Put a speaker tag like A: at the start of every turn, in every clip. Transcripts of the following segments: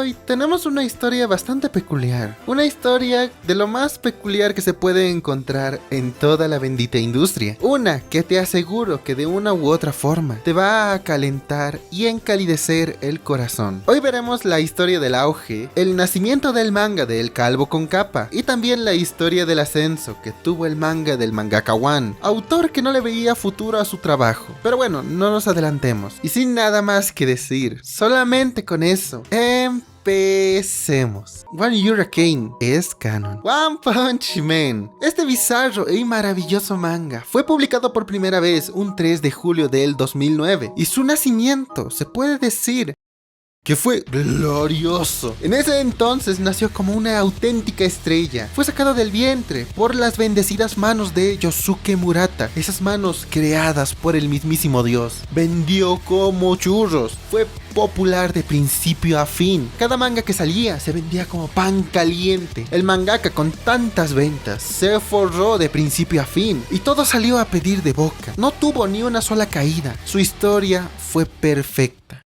A: hoy tenemos una historia bastante peculiar. Una historia de lo más peculiar que se puede encontrar en toda la bendita industria. Una que te aseguro que de una u otra forma te va a acalentar y encalidecer el corazón. Hoy veremos la historia del auge, el nacimiento del manga de El Calvo con Capa y también la historia del ascenso que tuvo el manga del mangaka One, autor que no le veía futuro a su trabajo. Pero bueno, no nos adelantemos. Y sin nada más que decir, solamente con eso, empecemos. One Hurricane es canon. One Punch Man. Este bizarro y maravilloso manga fue publicado por primera vez un 3 de julio del 2009 y su nacimiento se puede decir que fue glorioso. En ese entonces nació como una auténtica estrella. Fue sacado del vientre por las bendecidas manos de Yosuke Murata, esas manos creadas por el mismísimo Dios. Vendió como churros. Fue popular de principio a fin. Cada manga que salía se vendía como pan caliente. El mangaka, con tantas ventas, se forró de principio a fin y todo salió a pedir de boca. No tuvo ni una sola caída. Su historia fue perfecta.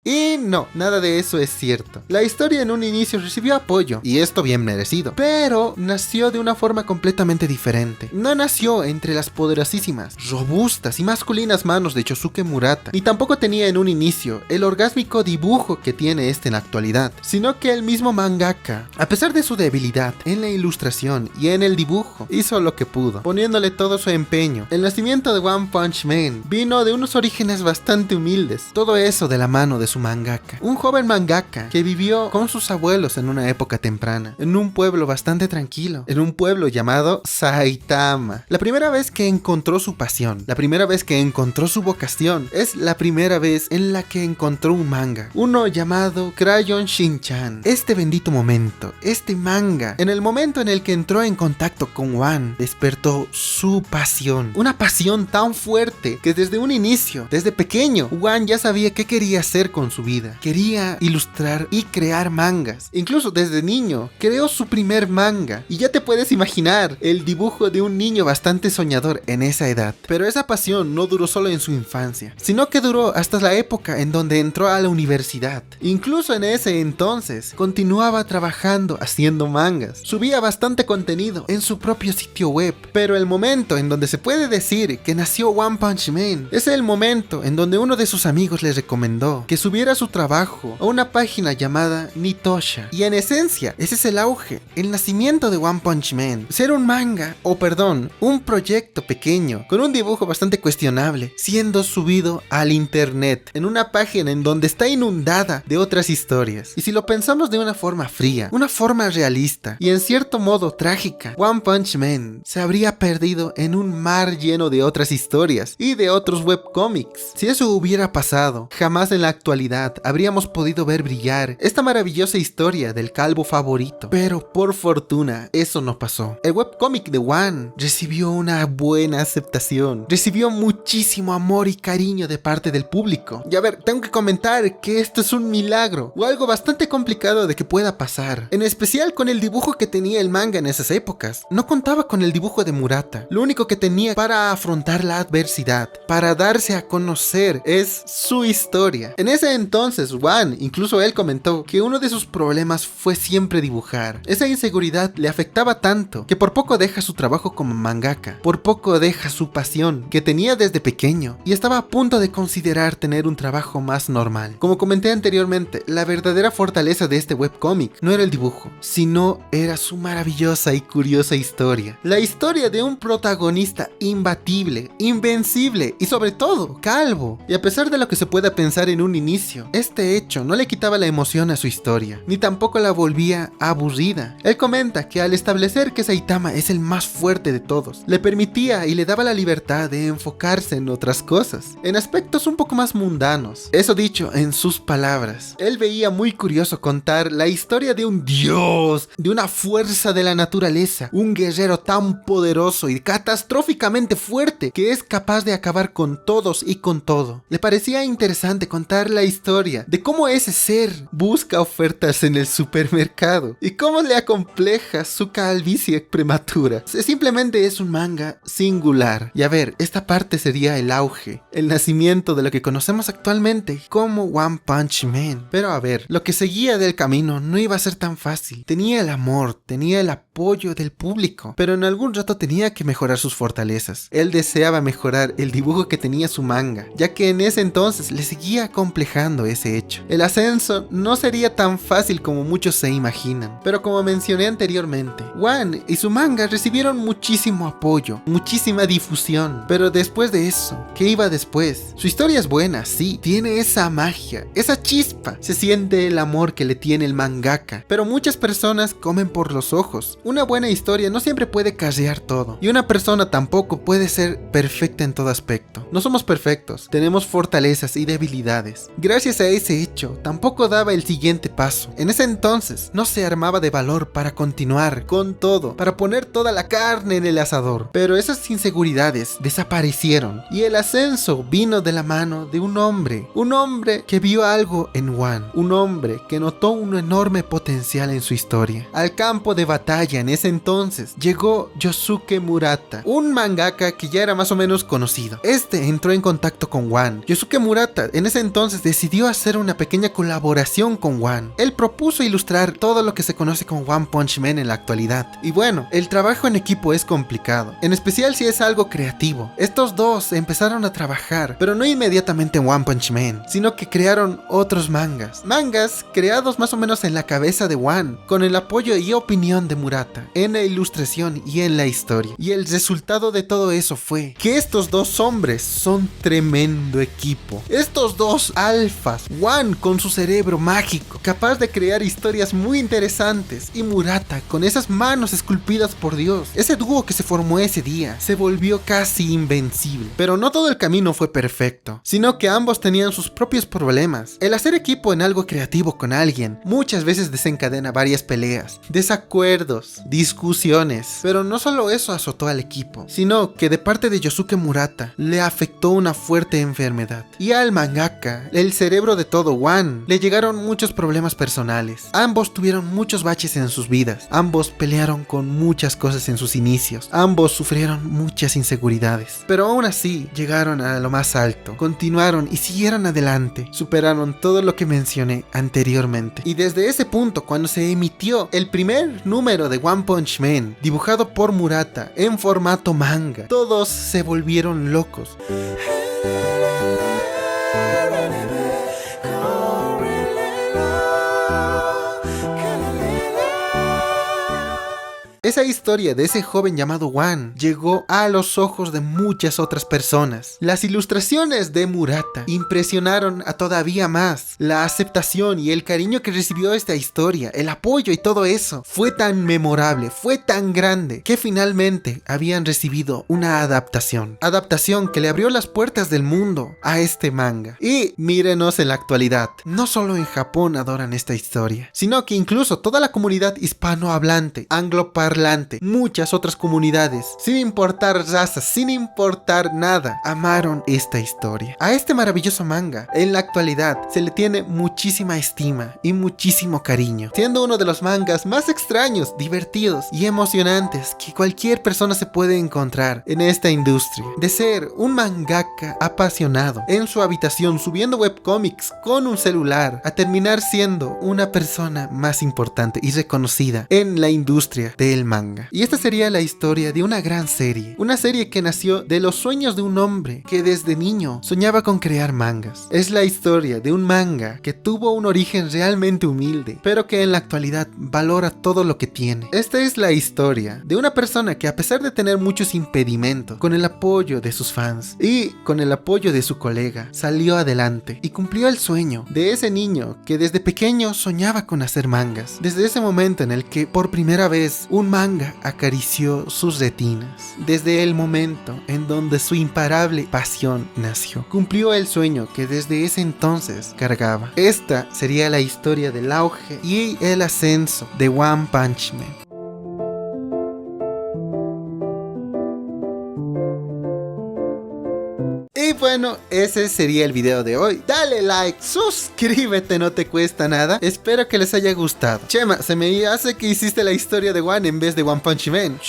A: Y no, nada de eso es cierto. La historia en un inicio recibió apoyo, y esto bien merecido, pero nació de una forma completamente diferente. No nació entre las poderosísimas, robustas y masculinas manos de Yosuke Murata, ni tampoco tenía en un inicio el orgásmico dibujo que tiene este en la actualidad, sino que el mismo mangaka, a pesar de su debilidad en la ilustración y en el dibujo, hizo lo que pudo, poniéndole todo su empeño. El nacimiento de One Punch Man vino de unos orígenes bastante humildes, todo eso de la mano de su mangaka, un joven mangaka que vivió con sus abuelos en una época temprana, en un pueblo bastante tranquilo, en un pueblo llamado Saitama. La primera vez que encontró su pasión, la primera vez que encontró su vocación, es la primera vez en la que encontró un manga, uno llamado Crayon Shin-chan. Este bendito momento, este manga, en el momento en el que entró en contacto con One, despertó su pasión, una pasión tan fuerte que desde un inicio, desde pequeño, One ya sabía qué quería hacer con su vida. Quería ilustrar y crear mangas. Incluso desde niño creó su primer manga. Y ya te puedes imaginar el dibujo de un niño bastante soñador en esa edad. Pero esa pasión no duró solo en su infancia, sino que duró hasta la época en donde entró a la universidad. Incluso en ese entonces continuaba trabajando haciendo mangas. Subía bastante contenido en su propio sitio web. Pero el momento en donde se puede decir que nació One Punch Man es el momento en donde uno de sus amigos le recomendó que subiera su trabajo a una página llamada Nitosha. Y en esencia, ese es el auge, el nacimiento de One Punch Man. Ser un manga, un proyecto pequeño, con un dibujo bastante cuestionable, siendo subido al internet, en una página en donde está inundada de otras historias. Y si lo pensamos de una forma fría, una forma realista, y en cierto modo trágica, One Punch Man se habría perdido en un mar lleno de otras historias y de otros webcomics. Si eso hubiera pasado, jamás en la actualidad habríamos podido ver brillar esta maravillosa historia del calvo favorito. Pero por fortuna, eso no pasó. El webcomic de One recibió una buena aceptación, recibió muchísimo amor y cariño de parte del público. Y a ver, tengo que comentar que esto es un milagro, o algo bastante complicado de que pueda pasar, en especial con el dibujo que tenía el manga en esas épocas. No contaba con el dibujo de Murata. Lo único que tenía para afrontar la adversidad, para darse a conocer, es su historia. En ese entonces, One, incluso él comentó que uno de sus problemas fue siempre dibujar. Esa inseguridad le afectaba tanto que por poco deja su trabajo como mangaka, por poco deja su pasión que tenía desde pequeño y estaba a punto de considerar tener un trabajo más normal. Como comenté anteriormente, la verdadera fortaleza de este webcómic no era el dibujo, sino era su maravillosa y curiosa historia. La historia de un protagonista imbatible, invencible y sobre todo, calvo. Y a pesar de lo que se pueda pensar en un inicio, este hecho no le quitaba la emoción a su historia, ni tampoco la volvía aburrida. Él comenta que al establecer que Saitama es el más fuerte de todos, le permitía y le daba la libertad de enfocarse en otras cosas, en aspectos un poco más mundanos. Eso dicho en sus palabras. Él veía muy curioso contar la historia de un dios, de una fuerza de la naturaleza, un guerrero tan poderoso y catastróficamente fuerte que es capaz de acabar con todos y con todo. Le parecía interesante contar la la historia de cómo ese ser busca ofertas en el supermercado y cómo le acompleja su calvicie prematura. Simplemente es un manga singular. Y a ver, esta parte sería el auge, el nacimiento de lo que conocemos actualmente como One Punch Man. Pero a ver, lo que seguía del camino no iba a ser tan fácil. Tenía el amor, tenía el apoyo del público, pero en algún rato tenía que mejorar sus fortalezas. Él deseaba mejorar el dibujo que tenía su manga, ya que en ese entonces le seguía acomplejando ese hecho. El ascenso no sería tan fácil como muchos se imaginan, pero como mencioné anteriormente, One y su manga recibieron muchísimo apoyo, muchísima difusión, pero después de eso, ¿qué iba después? Su historia es buena, sí, tiene esa magia, esa chispa, se siente el amor que le tiene el mangaka, pero muchas personas comen por los ojos. Una buena historia no siempre puede carrear todo, y una persona tampoco puede ser perfecta en todo aspecto. No somos perfectos, tenemos fortalezas y debilidades. Gracias a ese hecho, tampoco daba el siguiente paso. En ese entonces, no se armaba de valor para continuar con todo, para poner toda la carne en el asador. Pero esas inseguridades desaparecieron, y el ascenso vino de la mano de un hombre que vio algo en One, un hombre que notó un enorme potencial en su historia. Al campo de batalla en ese entonces llegó Yosuke Murata, un mangaka que ya era más o menos conocido. Este entró en contacto con One. Yosuke Murata en ese entonces decidió hacer una pequeña colaboración con One. Él propuso ilustrar todo lo que se conoce como One Punch Man en la actualidad. Y bueno, el trabajo en equipo es complicado, en especial si es algo creativo. Estos dos empezaron a trabajar, pero no inmediatamente en One Punch Man, sino que crearon otros mangas creados más o menos en la cabeza de One, con el apoyo y opinión de Murata, en la ilustración y en la historia. Y el resultado de todo eso fue que estos dos hombres son tremendo equipo. Estos dos alfas, One con su cerebro mágico, capaz de crear historias muy interesantes, y Murata con esas manos esculpidas por Dios. Ese dúo que se formó ese día se volvió casi invencible. Pero no todo el camino fue perfecto, sino que ambos tenían sus propios problemas. El hacer equipo en algo creativo con alguien muchas veces desencadena varias peleas, desacuerdos, discusiones. Pero no solo eso azotó al equipo, sino que de parte de Yosuke Murata le afectó una fuerte enfermedad. Y al mangaka, el cerebro de todo One, le llegaron muchos problemas personales. Ambos tuvieron muchos baches en sus vidas. Ambos pelearon con muchas cosas en sus inicios. Ambos sufrieron muchas inseguridades. Pero aún así, llegaron a lo más alto. Continuaron y siguieron adelante. Superaron todo lo que mencioné anteriormente. Y desde ese punto, cuando se emitió el primer número de One Punch Man, dibujado por Murata en formato manga, todos se volvieron locos. Esa historia de ese joven llamado One llegó a los ojos de muchas otras personas. Las ilustraciones de Murata impresionaron a todavía más. La aceptación y el cariño que recibió esta historia, el apoyo y todo eso, fue tan memorable, fue tan grande, que finalmente habían recibido una adaptación. Adaptación que le abrió las puertas del mundo a este manga. Y mírenos en la actualidad. No solo en Japón adoran esta historia, sino que incluso toda la comunidad hispanohablante, angloparlante, muchas otras comunidades, sin importar razas, sin importar nada, amaron esta historia. A este maravilloso manga, en la actualidad, se le tiene muchísima estima y muchísimo cariño, siendo uno de los mangas más extraños, divertidos y emocionantes que cualquier persona se puede encontrar en esta industria. De ser un mangaka apasionado en su habitación subiendo webcomics con un celular, a terminar siendo una persona más importante y reconocida en la industria del manga. Y esta sería la historia de una gran serie, una serie que nació de los sueños de un hombre que desde niño soñaba con crear mangas. Es la historia de un manga que tuvo un origen realmente humilde, pero que en la actualidad valora todo lo que tiene. Esta es la historia de una persona que, a pesar de tener muchos impedimentos, con el apoyo de sus fans y con el apoyo de su colega, salió adelante y cumplió el sueño de ese niño que desde pequeño soñaba con hacer mangas. Desde ese momento en el que por primera vez un manga acarició sus retinas, desde el momento en donde su imparable pasión nació, cumplió el sueño que desde ese entonces cargaba. Esta sería la historia del auge y el ascenso de One Punch Man. Y bueno, ese sería el video de hoy. Dale like, suscríbete, no te cuesta nada. Espero que les haya gustado. Chema, se me hace que hiciste la historia de One en vez de One Punch Man.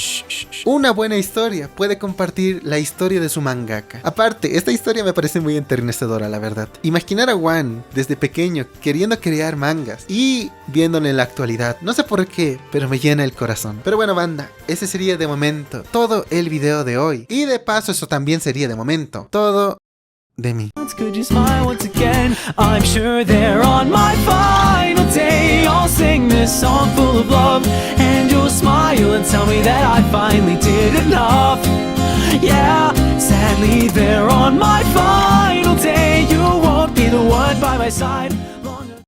A: Una buena historia puede compartir la historia de su mangaka. Aparte, esta historia me parece muy enternecedora, la verdad. Imaginar a One desde pequeño queriendo crear mangas y viéndolo en la actualidad. No sé por qué, pero me llena el corazón. Pero bueno, banda, ese sería de momento todo el video de hoy. Y de paso, eso también sería de momento todo de mí.
B: Could you smile once again? I'm sure they're on my final day. I'll sing this song full of love, and you'll smile and tell me that I finally did enough. Yeah, sadly they're on my final day. You won't be the one by my side.